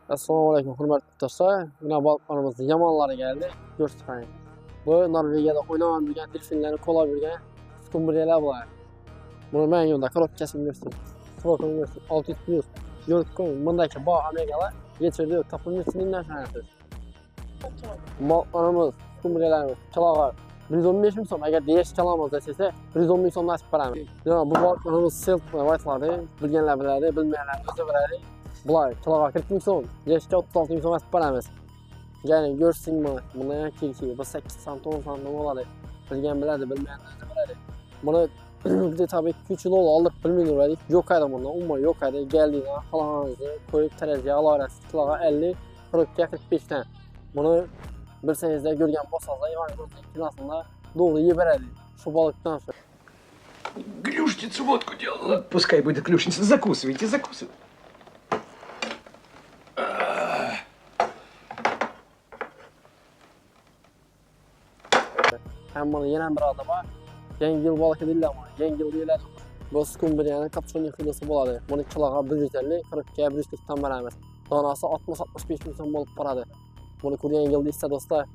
Assalomu alaykum hurmatli do'stlar. Mana balıklarımızın yamanları geldi. Göstereyim. Bu Norvegiyada oynanan yurgan delfinlarni ko'lab yurgan skumbriyalar bular. Buni men yo'lda korotkasini göstereyim. Krokini göstereyim. 600 plus. Yo'q ko'ring. Bundaki bog' amegalar yetirdi yo'q. Topilmasinin narsasi. Balıklarımız, skumbriyalarimiz kiloga 115 ming so'm. Agar deyish kalamiz desese 110 ming so'm nasib qilamiz. Bu balıklarımız silt deb aytiladi. Bilganlar biladi, bilmaganlar o'zi biladi. Bular kiloga 40 ming so'm, yashga 36 ming so'm nasib qilamiz. Ya'ni ko'rsingmi, bundan keyin bu 8 sant 10 sant bo'ladi. Bilgan biladi, bilmaganlar biladi. Buni bitta tabii 2-3 yil olib bilmayverdik. Yo'q edi bundan, umuman yo'q edi. Geldinglar, xalaqangizni qo'yib taraziga olasiz. Kiloga 50, 40 ga 45 dan. Buni bilsangizda ko'rgan bo'lsangiz, Ivan kilosida to'g'ri yeb beradi. Shu balıkdan sonra. Клюшницу водку делала. Пускай будет клюшница. Закусывайте, закусывайте. Hem bunu yenen bir adama yangi yıl balık değil ama yangi yıl değil. Bu skumbriyani kapşon yıkılısı buladı. Bunu kiloga 150, 40 ga 140 dan beramiz. Donası 60-65 ming so'm bo'lib qoladi. Buni ko'rgan yil deysiz do'stlar.